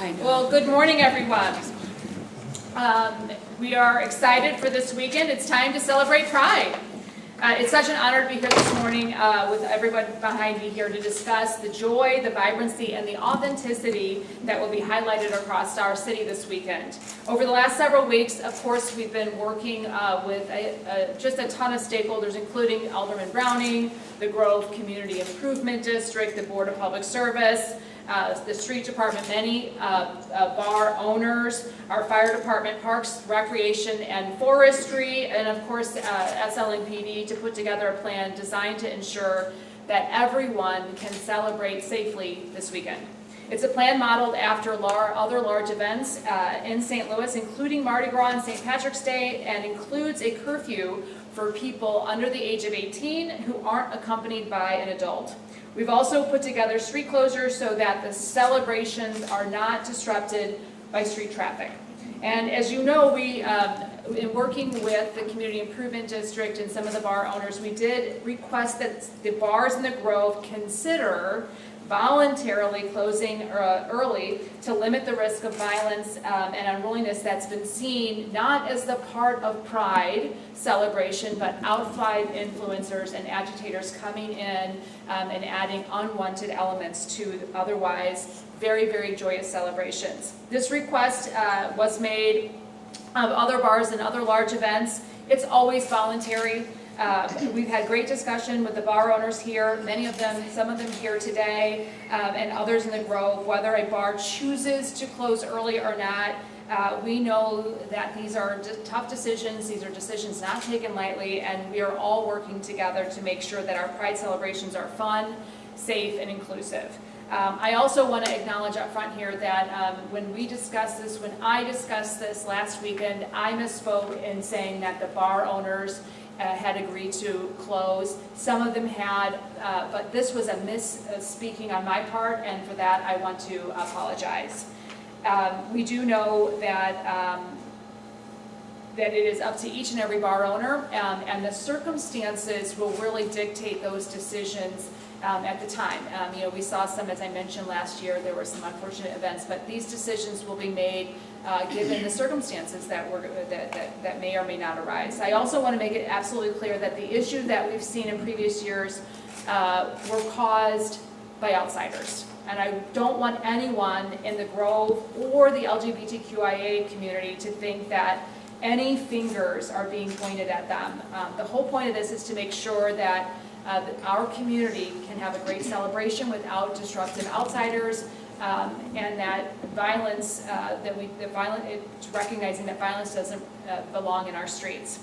Well, good morning, everyone. We are excited for this weekend. It's time to celebrate Pride. It's such an honor to be here this morning with everyone behind me here to discuss the joy, the vibrancy, and the authenticity that will be highlighted across our city this weekend. Over the last several weeks, of course, we've been working with just a ton of stakeholders, including Alderman Browning, the Grove Community Improvement District, the Board of Public Service, the street department, many bar owners, our fire department, parks, recreation, and forestry, and of course SLNPD to put together a plan designed to ensure that everyone can celebrate safely this weekend. It's a plan modeled after other large events in St. Louis, including Mardi Gras and St. Patrick's Day, and includes a curfew for people under the age of 18 who aren't accompanied by an adult. We've also put together street closures so that the celebrations are not disrupted by street traffic. And as you know, we, in working with the Community Improvement District and some of the bar owners, we did request that the bars in the Grove consider voluntarily closing early to limit the risk of violence and unruliness that's been seen not as the part of Pride celebration, but outside influencers and agitators coming in and adding unwanted elements to otherwise very, very joyous celebrations. This request was made of other bars and other large events. It's always voluntary. We've had great discussion with the bar owners here, many of them, some of them here today, and others in the Grove, whether a bar chooses to close early or not. We know that these are tough decisions, these are decisions not taken lightly, and we are all working together to make sure that our Pride celebrations are fun, safe, and inclusive. I also want to acknowledge up front here that when I discussed this last weekend, I misspoke in saying that the bar owners had agreed to close. Some of them had, but this was a misspeaking on my part, and for that I want to apologize. We do know that that it is up to each and every bar owner, and the circumstances will really dictate those decisions at the time. You know, we saw some, as I mentioned last year, there were some unfortunate events, but these decisions will be made given the circumstances that may or may not arise. I also want to make it absolutely clear that the issues that we've seen in previous years were caused by outsiders. And I don't want anyone in the Grove or the LGBTQIA community to think that any fingers are being pointed at them. The whole point of this is to make sure that our community can have a great celebration without disruptive outsiders, and that violence, it's recognizing that violence doesn't belong in our streets.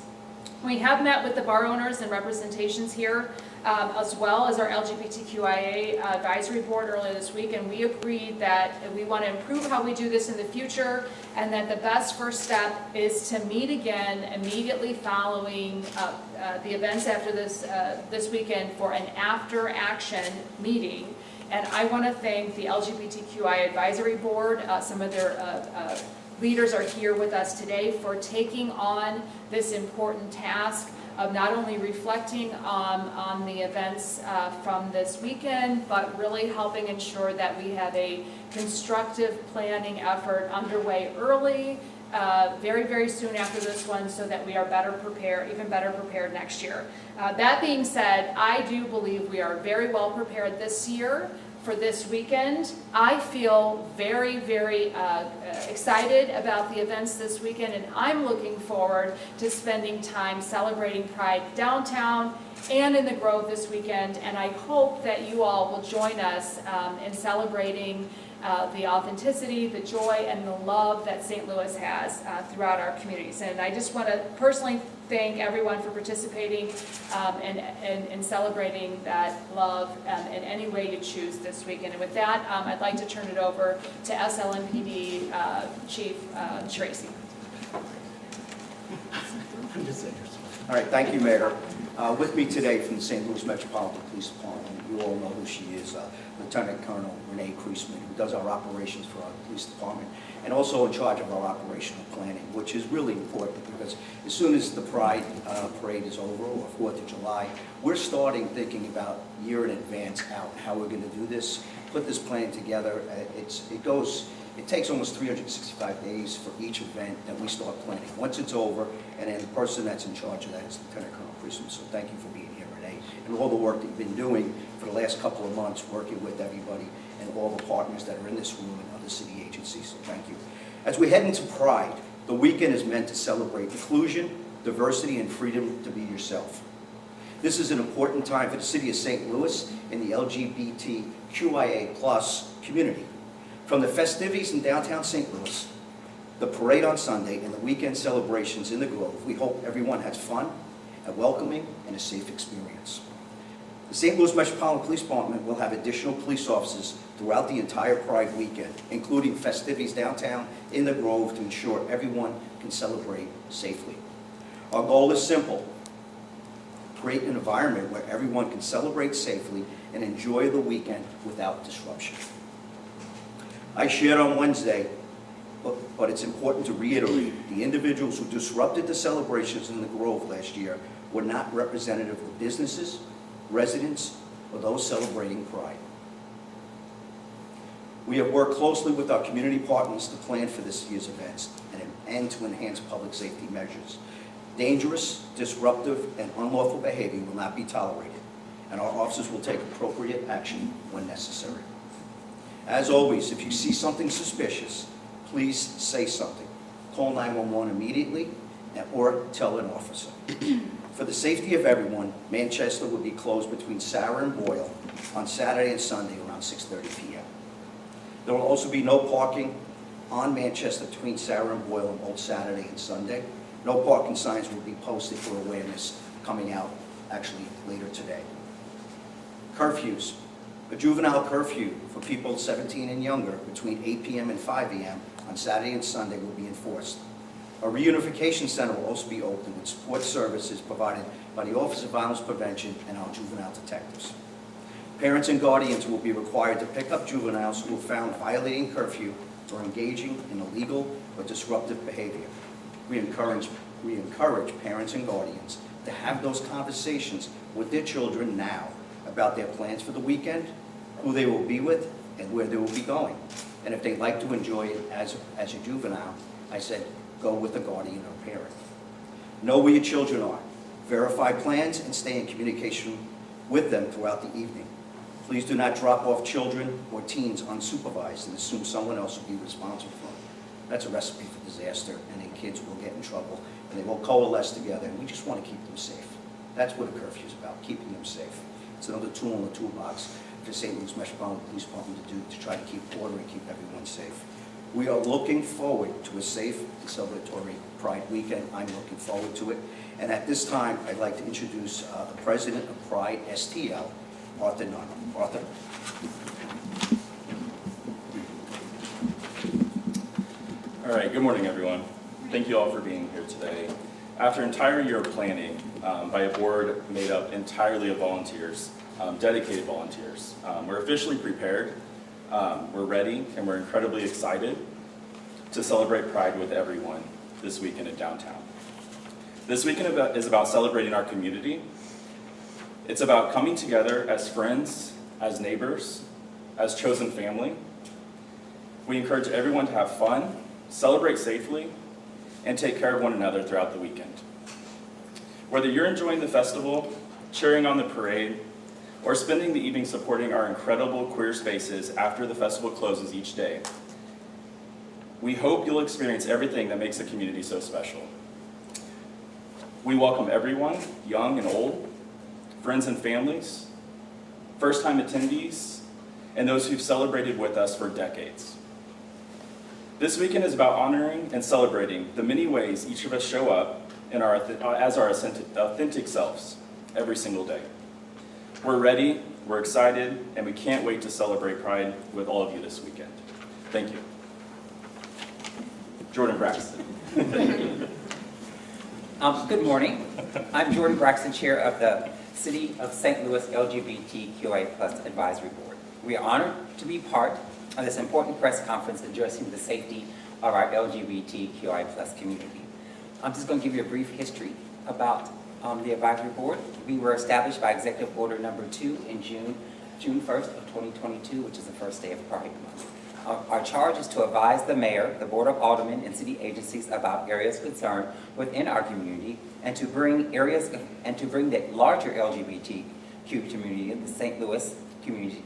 We have met with the bar owners and representations here, as well as our LGBTQIA advisory board earlier this week, and we agreed that we want to improve how we do this in the future, and that the best first step is to meet again immediately following the events after this weekend for an after action meeting. And I want to thank the LGBTQI advisory board. Some of their leaders are here with us today for taking on this important task of not only reflecting on the events from this weekend, but really helping ensure that we have a constructive planning effort underway early, very, very soon after this one, so that we are even better prepared next year. That being said, I do believe we are very well prepared this year for this weekend. I feel very, very excited about the events this weekend, and I'm looking forward to spending time celebrating Pride downtown and in the Grove this weekend, and I hope that you all will join us in celebrating the authenticity, the joy, and the love that St. Louis has throughout our communities. And I just want to personally thank everyone for participating and celebrating that love in any way you choose this weekend. And with that, I'd like to turn it over to SLNPD Chief Tracy. All right, thank you, Mayor. With me today from the St. Louis Metropolitan Police Department, you all know who she is, Lieutenant Colonel Renee Kreisman, who does our operations for our police department, and also in charge of our operational planning, which is really important because as soon as the Pride parade is over, or 4th of July, we're starting thinking about year in advance how we're going to do this, put this plan together. It goes It takes almost 365 days for each event that we start planning. Once it's over, and then the person that's in charge of that is Lieutenant Colonel Priestman. So thank you for being here, Renee, and all the work that you've been doing for the last couple of months, working with everybody and all the partners that are in this room and other city agencies. So thank you. As we head into Pride, the weekend is meant to celebrate inclusion, diversity, and freedom to be yourself. This is an important time for the city of St. Louis and the LGBTQIA+ community. From the festivities in downtown St. Louis, the parade on Sunday, and the weekend celebrations in the Grove, we hope everyone has fun, a welcoming, and a safe experience. The St. Louis Metropolitan Police Department will have additional police officers throughout the entire Pride weekend, including festivities downtown in the Grove to ensure everyone can celebrate safely. Our goal is simple: create an environment where everyone can celebrate safely and enjoy the weekend without disruption. I shared on Wednesday, but it's important to reiterate, the individuals who disrupted the celebrations in the Grove last year were not representative of the businesses, residents, or those celebrating Pride. We have worked closely with our community partners to plan for this year's events and to enhance public safety measures. Dangerous, disruptive, and unlawful behavior will not be tolerated, and our officers will take appropriate action when necessary. As always, if you see something suspicious, please say something. Call 911 immediately or tell an officer. For the safety of everyone, Manchester will be closed between Sarah and Boyle on Saturday and Sunday around 6:30 p.m. There will also be no parking on Manchester between Sarah and Boyle on both Saturday and Sunday. No parking signs will be posted for awareness coming out actually later today. Curfews. A juvenile curfew for people 17 and younger between 8 p.m. and 5 a.m. on Saturday and Sunday will be enforced. A reunification center will also be open with support services provided by the Office of Violence Prevention and our juvenile detectives. Parents and guardians will be required to pick up juveniles who are found violating curfew or engaging in illegal or disruptive behavior. We encourage parents and guardians to have those conversations with their children now about their plans for the weekend, who they will be with, and where they will be going. And if they'd like to enjoy it as a juvenile, I said, go with a guardian or parent. Know where your children are. Verify plans and stay in communication with them throughout the evening. Please do not drop off children or teens unsupervised and assume someone else will be responsible for them. That's a recipe for disaster, and then kids will get in trouble, and they will coalesce together, and we just want to keep them safe. That's what a curfew is about, keeping them safe. It's another tool in the toolbox for St. Louis Metropolitan Police Department to do to try to keep order and keep everyone safe. We are looking forward to a safe and celebratory Pride weekend. I'm looking forward to it. And at this time, I'd like to introduce the president of Pride STL, Arthur Nunn. Arthur. All right, good morning, everyone. Thank you all for being here today. After an entire year of planning by a board made up entirely of volunteers, dedicated volunteers, we're officially prepared, we're ready, and we're incredibly excited to celebrate Pride with everyone this weekend in downtown. This weekend is about celebrating our community. It's about coming together as friends, as neighbors, as chosen family. We encourage everyone to have fun, celebrate safely, and take care of one another throughout the weekend. Whether you're enjoying the festival, cheering on the parade, or spending the evening supporting our incredible queer spaces after the festival closes each day, we hope you'll experience everything that makes the community so special. We welcome everyone, young and old, friends and families, first-time attendees, and those who've celebrated with us for decades. This weekend is about honoring and celebrating the many ways each of us show up as our authentic selves every single day. We're ready, we're excited, and we can't wait to celebrate Pride with all of you this weekend. Thank you. Jordan Braxton. Good morning. I'm Jordan Braxton, Chair of the City of St. Louis LGBTQIA+ Advisory Board. We are honored to be part of this important press conference addressing the safety of our LGBTQIA+ community. I'm just going to give you a brief history about the advisory board. We were established by Executive Order Number 2 in June 1st of 2022, which is the first day of Pride Month. Our charge is to advise the mayor, the board of aldermen, and city agencies about areas of concern within our community, and to bring the larger LGBTQ community in the St. Louis community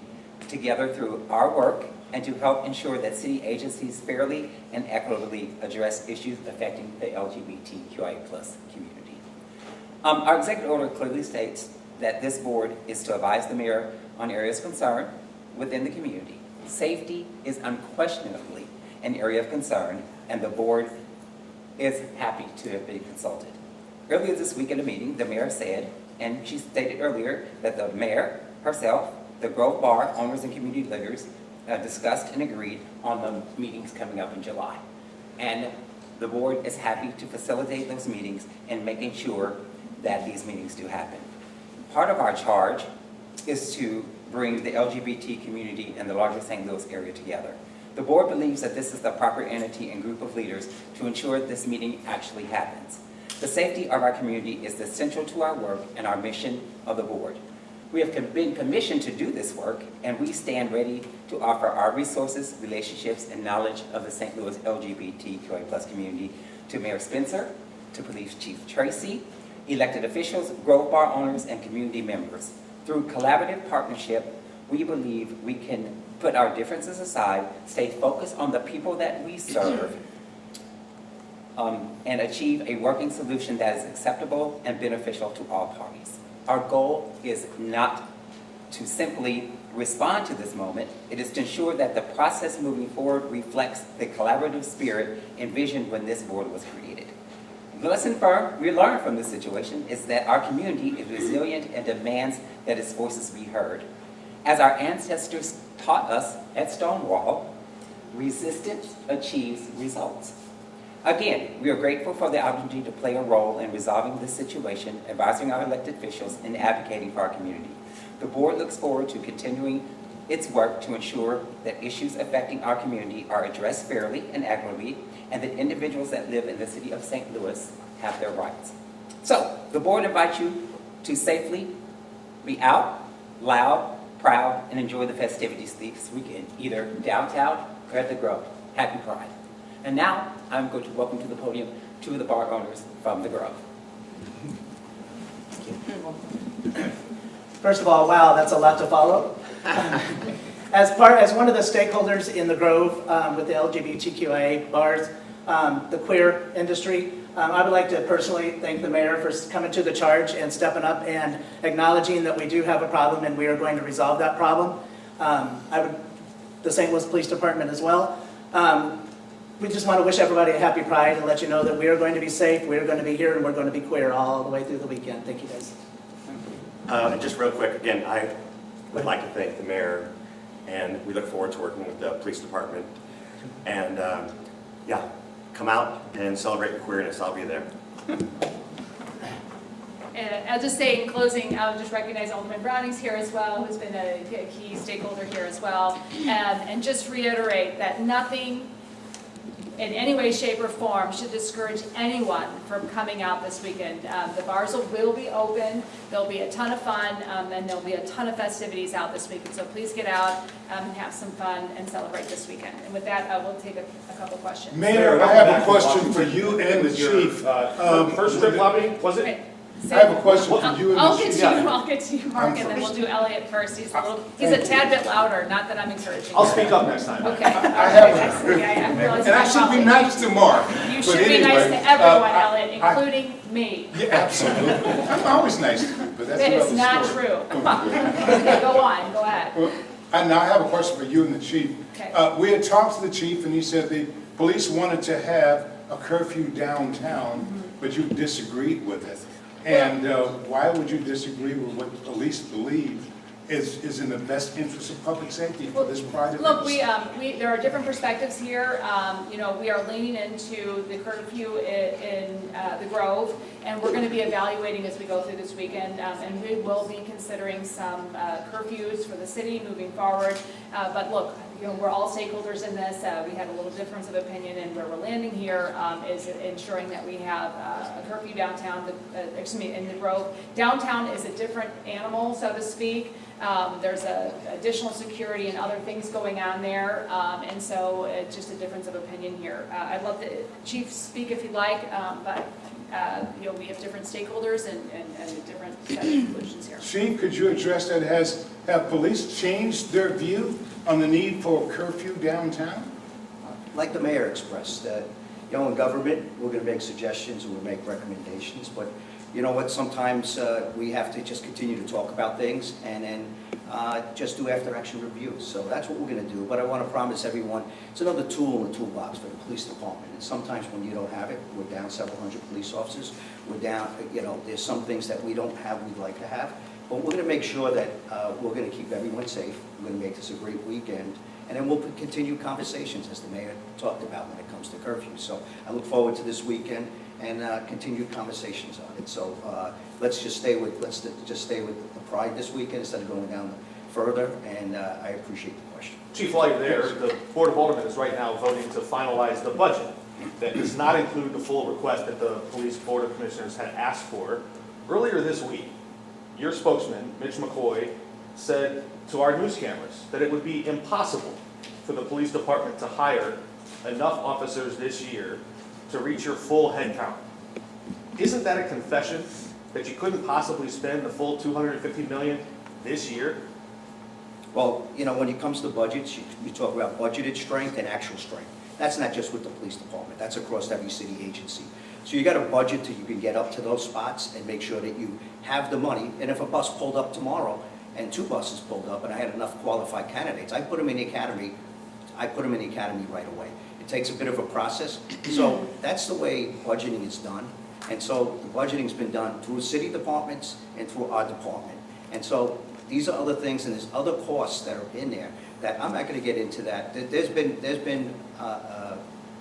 together through our work, and to help ensure that city agencies fairly and equitably address issues affecting the LGBTQIA+ community. Our executive order clearly states that this board is to advise the mayor on areas of concern within the community. Safety is unquestionably an area of concern, and the board is happy to have been consulted. Earlier this week in a meeting, the mayor said, and she stated earlier, that the mayor herself, the Grove Bar owners and community leaders discussed and agreed on the meetings coming up in July. And the board is happy to facilitate those meetings and making sure that these meetings do happen. Part of our charge is to bring the LGBT community and the larger St. Louis area together. The board believes that this is the proper entity and group of leaders to ensure this meeting actually happens. The safety of our community is essential to our work and our mission of the board. We have been commissioned to do this work, and we stand ready to offer our resources, relationships, and knowledge of the St. Louis LGBTQIA+ community to Mayor Spencer, to Police Chief Tracy, elected officials, Grove Bar owners, and community members. Through collaborative partnership, we believe we can put our differences aside, stay focused on the people that we serve, and achieve a working solution that is acceptable and beneficial to all parties. Our goal is not to simply respond to this moment. It is to ensure that the process moving forward reflects the collaborative spirit envisioned when this board was created. The lesson we learned from this situation is that our community is resilient and demands that its voices be heard. As our ancestors taught us at Stonewall, resistance achieves results. Again, we are grateful for the opportunity to play a role in resolving this situation, advising our elected officials, and advocating for our community. The board looks forward to continuing its work to ensure that issues affecting our community are addressed fairly and equitably, and that individuals that live in the city of St. Louis have their rights. So, the board invites you to safely be out, loud, proud, and enjoy the festivities this weekend, either downtown or at the Grove. Happy Pride. And now, I'm going to welcome to the podium two of the bar owners from the Grove. First of all, wow, that's a lot to follow. As one of the stakeholders in the Grove with the LGBTQIA bars, the queer industry, I would like to personally thank the mayor for coming to the charge and stepping up and acknowledging that we do have a problem and we are going to resolve that problem. The St. Louis Police Department as well. We just want to wish everybody a happy Pride and let you know that we are going to be safe, we are going to be here, and we're going to be queer all the way through the weekend. Thank you, guys. Just real quick, again, I would like to thank the mayor, and we look forward to working with the police department. And yeah, come out and celebrate your queerness. I'll be there. And I'll just say in closing, I'll just recognize Alderman Browning's here as well, who's been a key stakeholder here as well. And just reiterate that nothing in any way, shape, or form should discourage anyone from coming out this weekend. The bars will be open, there'll be a ton of fun, and there'll be a ton of festivities out this weekend. So please get out and have some fun and celebrate this weekend. And with that, I will take a couple questions. Mayor, I have a question for you and the chief. First strip lobby, was it? I have a question for you and I'll the get chief. to you, I'll get to you, Mark, and then we'll do Elliot first. He's a tad bit louder, not that I'm encouraging. I'll speak up next time. Okay. I have I realize And I my should be fault. nice to Mark. You but should be anyway, nice to everyone, Elliot, I- including me. Yeah, absolutely. I'm always nice to you, but that's That another is not story. true. Okay, go on, go ahead. Well, and I have a question for you and the chief. Okay. We had talked to the chief, and he said the police wanted to have a curfew downtown, but you disagreed with it. And why would you disagree with what police believe is in the best interest of public safety for this pride Look, event? there are different perspectives here. We are leaning into the curfew in the Grove, and we're going to be evaluating as we go through this weekend, and we will be considering some curfews for the city moving forward. But look, we're all stakeholders in this. We had a little difference of opinion, and where we're landing here is ensuring that we have a curfew downtown, in the Grove. Downtown is a different animal, so to speak. There's additional security and other things going on there, and so it's just a difference of opinion here. I'd love the chief speak if you'd like, but we have different stakeholders and a different set of conclusions here. Chief, could you address that? Have police changed their view on the need for curfew downtown? Like the mayor expressed, in government, we're going to make suggestions and we'll make recommendations, but you know what, sometimes we have to just continue to talk about things and then just do after-action reviews. So that's what we're going to do, but I want to promise everyone, it's another tool in the toolbox for the police department. And sometimes when you don't have it, we're down several hundred police officers, we're down, there's some things that we don't have we'd like to have, but we're going to make sure that we're going to keep everyone safe, we're going to make this a great weekend, and then we'll continue conversations, as the mayor talked about, when it comes to curfew. So I look forward to this weekend and continued conversations on it. So let's just stay with the Pride this weekend instead of going down further. And I appreciate the question. Chief, while you're there, the Board of Aldermen is right now voting to finalize the budget that does not include the full request that the Police Board of Commissioners had asked for. Earlier this week, your spokesman, Mitch McCoy, said to our news cameras that it would be impossible for the police department to hire enough officers this year to reach your full head count. Isn't that a confession that you couldn't possibly spend the full $250 million this year? Well, when it comes to budgets, you talk about budgeted strength and actual strength. That's not just with the police department. That's across every city agency. So you got a budget till you can get up to those spots and make sure that you have the money. And if a bus pulled up tomorrow and 2 buses pulled up and I had enough qualified candidates, I put them in the academy. I put them in the academy right away. It takes a bit of a process. So that's the way budgeting is done. And so the budgeting's been done through city departments and through our department. And so these are other things, and there's other costs that are in there that I'm not going to get into that. There's been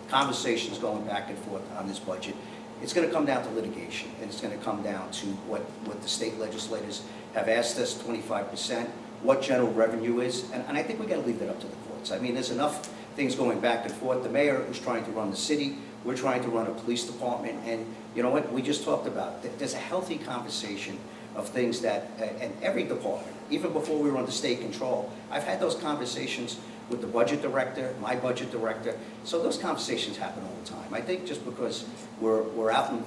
conversations going back and forth on this budget. It's going to come down to litigation, and it's going to come down to what the state legislators have asked us, 25%, what general revenue is, and I think we got to leave that up to the courts. I mean, there's enough things going back and forth. The mayor is trying to run the city. We're trying to run a police department, and you know what? We just talked about there's a healthy conversation of things that, and every department, even before we were under state control, I've had those conversations with the budget director, my budget director. So those conversations happen all the time. I think just because we're out and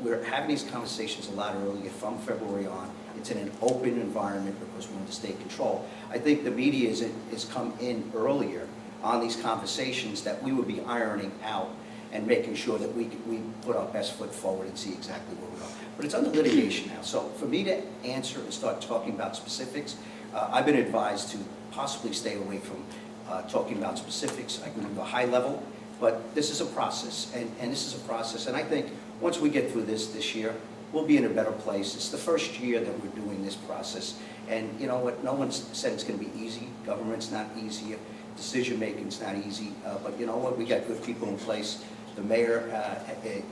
we're having these conversations a lot earlier from February on, it's in an open environment because we're under state control. I think the media is come in earlier on these conversations that we would be ironing out and making sure that we put our best foot forward and see exactly where we are. But it's under litigation now. So for me to answer and start talking about specifics, I've been advised to possibly stay away from talking about specifics. I can do a high level, but this is a process, and this is a process. And I think once we get through this year, we'll be in a better place. It's the first year that we're doing this process. And you know what, no one's said it's going to be easy. Government's not easy. Decision making's not easy. But you know what, we got good people in place. The mayor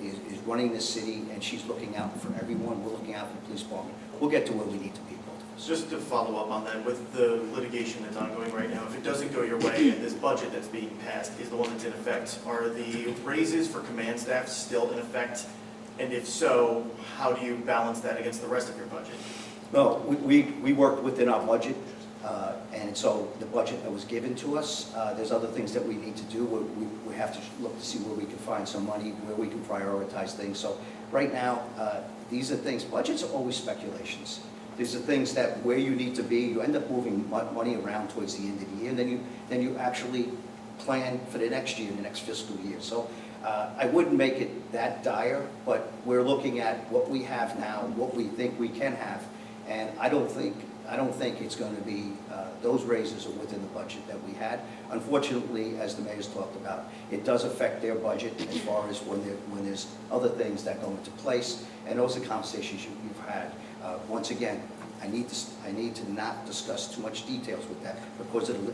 is running this city, and she's looking out for everyone. We're looking out for the police department. We'll get to where we need to be. Just to follow up on that, with the litigation that's ongoing right now, if it doesn't go your way and this budget that's being passed is the one that's in effect, are the raises for command staff still in effect? And if so, how do you balance that against the rest of your budget? No, we worked within our budget, and so the budget that was given to us, there's other things that we need to do. We have to look to see where we can find some money, where we can prioritize things. So right now, these are things, budgets are always speculations. These are things that where you need to be, you end up moving money around towards the end of the year, and then you actually plan for the next year, the next fiscal year. So I wouldn't make it that dire, but we're looking at what we have now, what we think we can have, and I don't think it's going to be, those raises are within the budget that we had. Unfortunately, as the mayor's talked about, it does affect their budget as far as when there's other things that go into place, and those are conversations you've had. Once again, I need to not discuss too much details with that because of the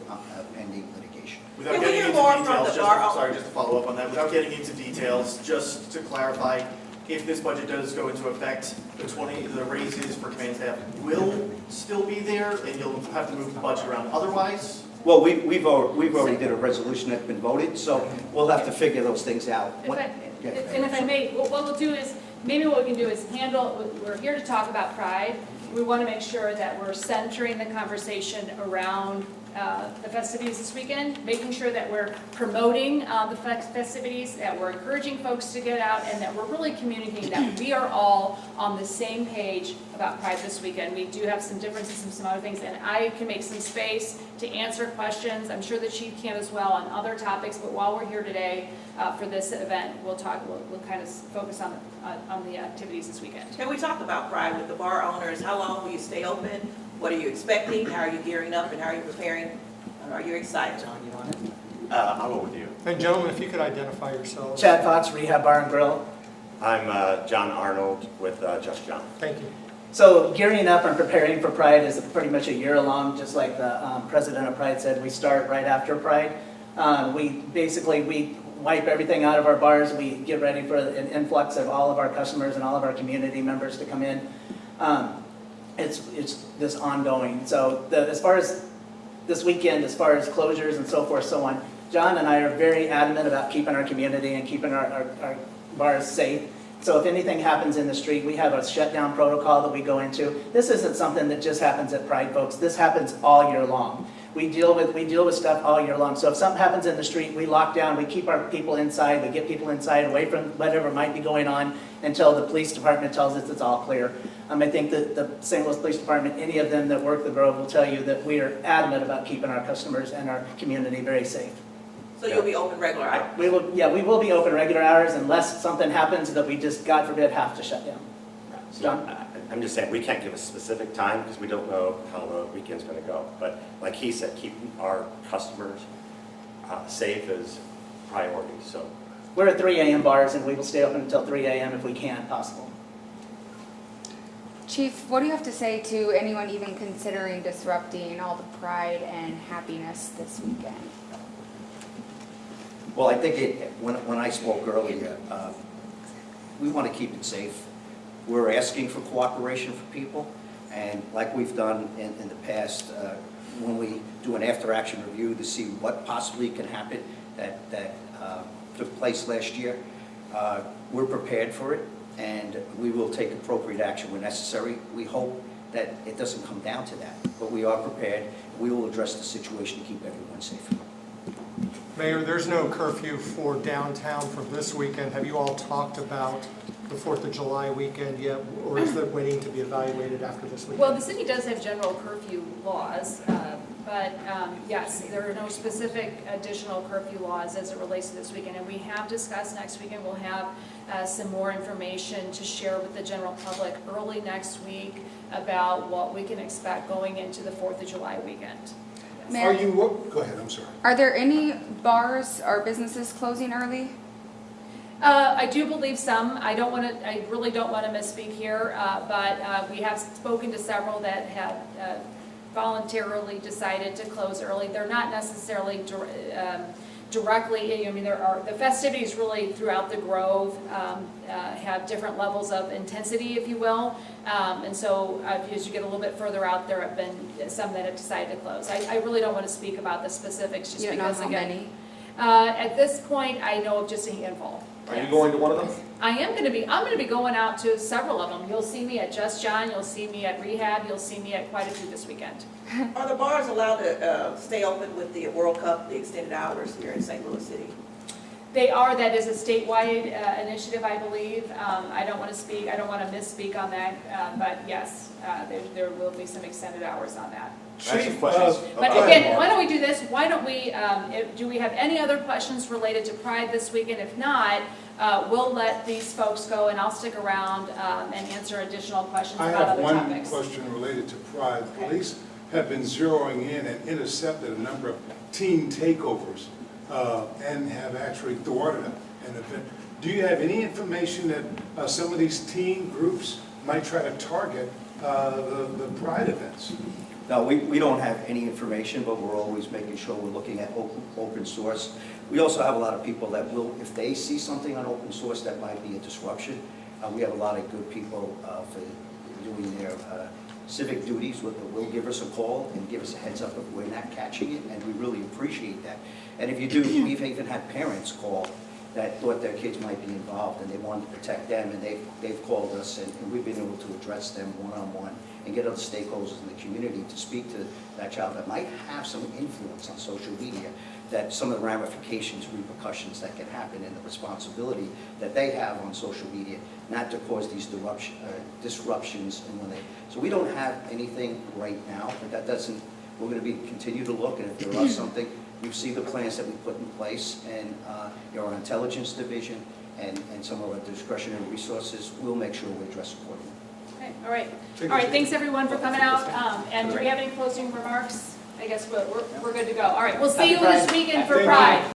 pending litigation. Without getting into details, just to follow up on that, without getting into details, just to clarify, if this budget does go into effect, the raises for command staff will still be there, and you'll have to move the budget around otherwise? Well, we've already did a resolution that's been voted, so we'll have to figure those things out. And if I may, what we'll do is, maybe what we can do is we're here to talk about Pride, we want to make sure that we're centering the conversation around the festivities this weekend, making sure that we're promoting the festivities, that we're encouraging folks to get out, and that we're really communicating that we are all on the same page about Pride this weekend. We do have some differences and some other things, and I can make some space to answer questions. I'm sure the chief can as well on other topics, but while we're here today for this event, we'll kind of focus on the activities this weekend. Can we talk about Pride with the bar owners? How long will you stay open? What are you expecting? How are you gearing up and how are you preparing? Are you excited? John, you want it? I'll go with you. And gentlemen, if you could identify yourselves. Chad Fox, Rehab Bar and Grill. I'm John Arnold with Just John. Thank you. So gearing up and preparing for Pride is pretty much a year long, just like the president of Pride said. We start right after Pride. We wipe everything out of our bars. We get ready for an influx of all of our customers and all of our community members to come in. It's this ongoing. So as far as this weekend, as far as closures and so forth, so on, John and I are very adamant about keeping our community and keeping our bars safe. So if anything happens in the street, we have a shutdown protocol that we go into. This isn't something that just happens at Pride, folks. This happens all year long. We deal with stuff all year long. So if something happens in the street, we lock down, we keep our people inside, we get people inside away from whatever might be going on until the police department tells us it's all clear. I think that the St. Louis Police Department, any of them that work the Grove will tell you that we are adamant about keeping our customers and our community very safe. So you'll be open regular hours? We will be open regular hours unless something happens that we just, God forbid, have to shut down. John? I'm just saying, we can't give a specific time because we don't know how the weekend's going to go. But like he said, keeping our customers safe is priority. So We're at 3 a.m. bars and we will stay open until 3 a.m. if we can possible. Chief, what do you have to say to anyone even considering disrupting all the pride and happiness this weekend? Well, I think when I spoke earlier, we want to keep it safe. We're asking for cooperation from people, and like we've done in the past, when we do an after-action review to see what possibly can happen that took place last year, we're prepared for it, and we will take appropriate action when necessary. We hope that it doesn't come down to that, but we are prepared. We will address the situation to keep everyone safe. Mayor, there's no curfew for downtown for this weekend. Have you all talked about the 4th of July weekend yet, or is that waiting to be evaluated after this weekend? Well, the city does have general curfew laws, but yes, there are no specific additional curfew laws as it relates to this weekend. And we have discussed next weekend, we'll have some more information to share with the general public early next week about what we can expect going into the 4th of July weekend. Are you, go ahead, I'm sorry. Are there any bars or businesses closing early? I do believe some. I really don't want to misspeak here, but we have spoken to several that have voluntarily decided to close early. They're not necessarily directly, the festivities really throughout the Grove have different levels of intensity, if you will. And so as you get a little bit further out, there have been some that have decided to close. I really don't want to speak about the specifics just You don't because, know how again, many? at this point, I know of just a handful. Are you going to one of them? I'm going to be going out to several of them. You'll see me at Just John, you'll see me at Rehab, you'll see me at quite a few this weekend. Are the bars allowed to stay open with the World Cup, the extended hours here in St. Louis City? They are, that is a statewide initiative, I believe. I don't want to misspeak on that, but yes, there will be some extended hours on that. I have some questions. But again, why don't we do this? Why don't we, do we have any other questions related to Pride this weekend? If not, we'll let these folks go and I'll stick around and answer additional questions I about have other one topics. question related to Pride. Okay. Police have been zeroing in and intercepted a number of teen takeovers and have actually thwarted an event. Do you have any information that some of these teen groups might try to target the Pride events? No, we don't have any information, but we're always making sure we're looking at open source. We also have a lot of people that will, if they see something on open source that might be a disruption, we have a lot of good people for doing their civic duties. Will give us a call and give us a heads up if we're not catching it, and we really appreciate that. And if you do, we've even had parents call that thought their kids might be involved, and they wanted to protect them, and they've called us, and we've been able to address them one-on-one and get other stakeholders in the community to speak to that child that might have some influence on social media, that some of the ramifications, repercussions that can happen, and the responsibility that they have on social media, not to cause these disruptions. So we don't have anything right now, but that doesn't, we're going to continue to look, and if there is something, you see the plans that we put in place, and our intelligence division and some of our discretionary resources, we'll make sure we address accordingly. Okay, all right. All right, thanks everyone for coming out. And do we have any closing remarks? I guess we're good to go. All right, we'll see you Happy this Pride. weekend for Thank you. Pride.